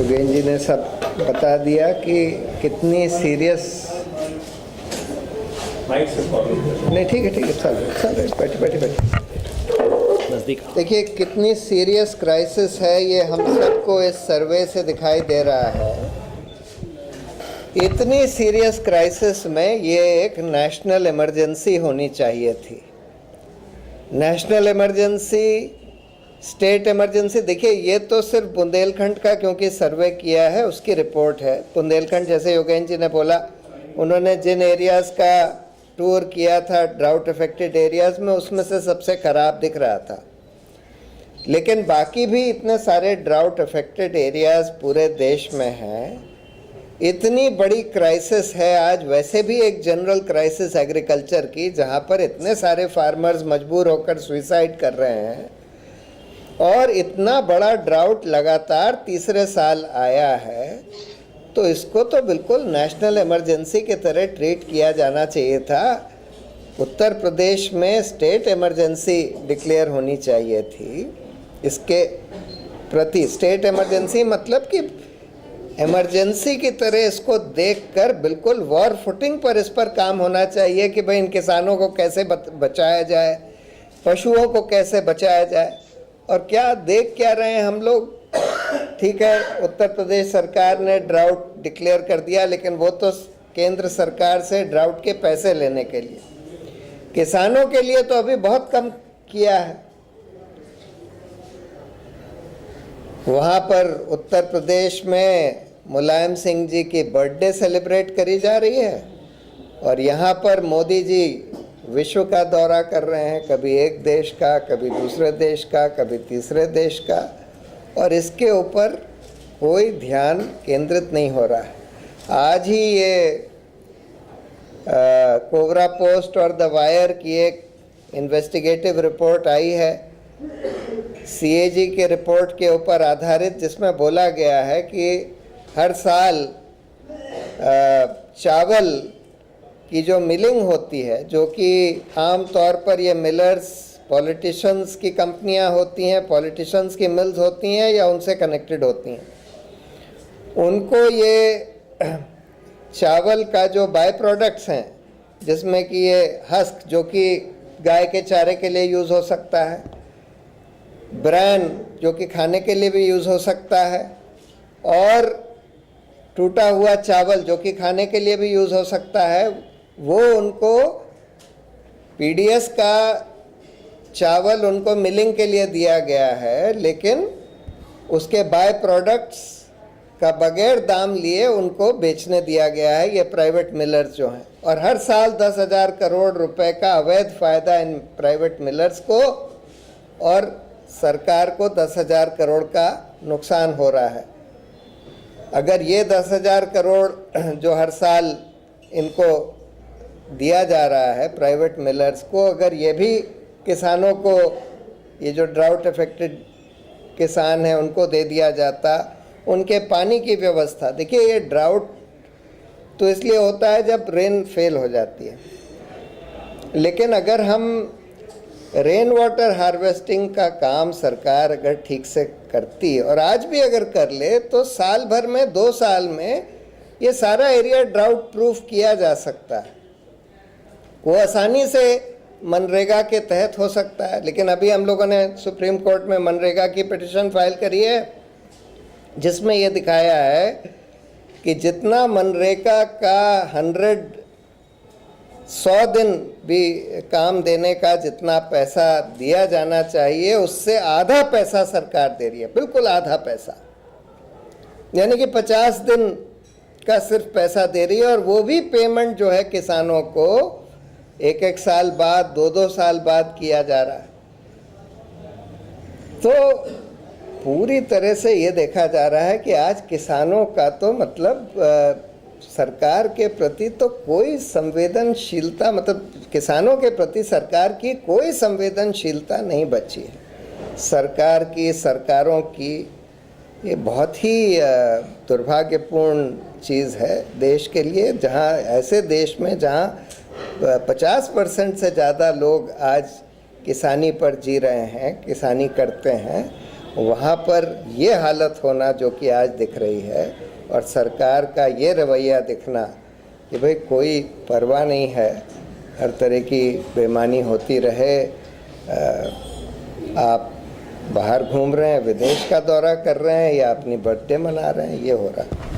योगेंद्र जी ने सब बता दिया कि कितनी सीरियस। नहीं ठीक है चलो बैठे बैठे देखिए कितनी सीरियस क्राइसिस है, ये हम सबको इस सर्वे से दिखाई दे रहा है। इतनी सीरियस क्राइसिस में ये एक नेशनल इमरजेंसी होनी चाहिए थी। National emergency, state emergency. देखिए ये तो सिर्फ बुंदेलखंड का क्योंकि सर्वे किया है उसकी रिपोर्ट है। बुंदेलखंड जैसे योगेंद्र जी ने बोला, उन्होंने जिन एरियाज़ का टूर किया था ड्राउट अफेक्टेड एरियाज़ में, उसमें से सबसे ख़राब दिख रहा था। लेकिन बाकी भी इतने सारे ड्राउट अफेक्टेड एरियाज़ पूरे देश में हैं। इतनी बड़ी क्राइसिस है आज, वैसे भी एक जनरल क्राइसिस एग्रीकल्चर की, जहाँ पर इतने सारे फार्मर्स मजबूर होकर सुइसाइड कर रहे हैं, और इतना बड़ा ड्राउट लगातार तीसरे साल आया है, तो इसको तो बिल्कुल नेशनल इमरजेंसी की तरह ट्रीट किया जाना चाहिए था। उत्तर प्रदेश में स्टेट इमरजेंसी डिक्लेयर होनी चाहिए थी। इसके प्रति स्टेट इमरजेंसी मतलब कि इमरजेंसी की तरह इसको देखकर बिल्कुल वॉर फुटिंग पर इस पर काम होना चाहिए कि भाई इन किसानों को कैसे बचाया जाए, पशुओं को कैसे बचाया जाए। और क्या देख क्या रहे हैं हम लोग? ठीक है, उत्तर प्रदेश सरकार ने ड्राउट डिक्लेयर कर दिया, लेकिन वो तो केंद्र सरकार से ड्राउट के पैसे लेने के लिए, किसानों के लिए तो अभी बहुत कम किया है। वहाँ पर उत्तर प्रदेश में मुलायम सिंह जी की बर्थडे सेलिब्रेट करी जा रही है, और यहाँ पर मोदी जी विश्व का दौरा कर रहे हैं, कभी एक देश का, कभी दूसरे देश का, कभी तीसरे देश का, और इसके ऊपर कोई ध्यान केंद्रित नहीं हो रहा है। आज ही ये कोबरा पोस्ट और द वायर की एक इन्वेस्टिगेटिव रिपोर्ट आई है सीएजी के रिपोर्ट के ऊपर आधारित, जिसमें बोला गया है कि हर साल चावल की जो मिलिंग होती है, जो कि आम तौर पर ये मिलर्स पॉलिटिशियंस की कंपनियां होती हैं, पॉलिटिशियंस की मिल्स होती हैं या उनसे कनेक्टेड होती हैं, उनको ये चावल का जो बाय प्रोडक्ट्स हैं, जिसमें कि ये हस्क जो कि गाय के चारे के लिए यूज़ हो सकता है, ब्रान जो कि खाने के लिए भी यूज़ हो सकता है, और टूटा हुआ चावल जो कि खाने के लिए भी यूज़ हो सकता है, वो उनको पीडीएस का चावल उनको मिलिंग के लिए दिया गया है, लेकिन उसके बाय प्रोडक्ट्स का बगैर दाम लिए उनको बेचने दिया गया है, ये प्राइवेट मिलर्स जो हैं। और हर साल 10,000 करोड़ रुपए का अवैध फ़ायदा इन प्राइवेट मिलर्स को, और सरकार को 10,000 करोड़ का नुकसान हो रहा है। अगर ये 10,000 करोड़ जो हर साल इनको दिया जा रहा है प्राइवेट मिलर्स को, अगर ये भी किसानों को, ये जो ड्राउट अफेक्टेड किसान हैं उनको दे दिया जाता, उनके पानी की व्यवस्था। देखिए ये ड्राउट तो इसलिए होता है जब रेन फेल हो जाती है, लेकिन अगर हम रेन वाटर हार्वेस्टिंग का काम सरकार अगर ठीक से करती, और आज भी अगर कर ले, तो साल भर में 2 साल में ये सारा एरिया ड्राउट प्रूफ किया जा सकता है। वो आसानी से मनरेगा के तहत हो सकता है। लेकिन अभी हम लोगों ने सुप्रीम कोर्ट में मनरेगा की पिटिशन फाइल करी है, जिसमें ये दिखाया है कि जितना मनरेगा का 100 दिन भी काम देने का जितना पैसा दिया जाना चाहिए, उससे आधा पैसा सरकार दे रही है, बिल्कुल आधा पैसा, यानी कि 50 दिन का सिर्फ पैसा दे रही है। और वो भी पेमेंट जो है किसानों को 1-1 साल बाद, 2-2 साल बाद किया जा रहा है। तो पूरी तरह से ये देखा जा रहा है कि आज किसानों का तो मतलब सरकार के प्रति तो कोई संवेदनशीलता, मतलब किसानों के प्रति सरकार की कोई संवेदनशीलता नहीं बची है। सरकार की, सरकारों की, ये बहुत ही दुर्भाग्यपूर्ण चीज़ है देश के लिए, जहाँ ऐसे देश में जहाँ 50% से ज़्यादा लोग आज किसानी पर जी रहे हैं, किसानी करते हैं, वहाँ पर ये हालत होना जो कि आज दिख रही है, और सरकार का ये रवैया दिखना कि भाई कोई परवाह नहीं है, हर तरह की बेईमानी होती रहे, आप बाहर घूम रहे हैं, विदेश का दौरा कर रहे हैं या अपनी बर्थडे मना रहे हैं, ये हो रहा है।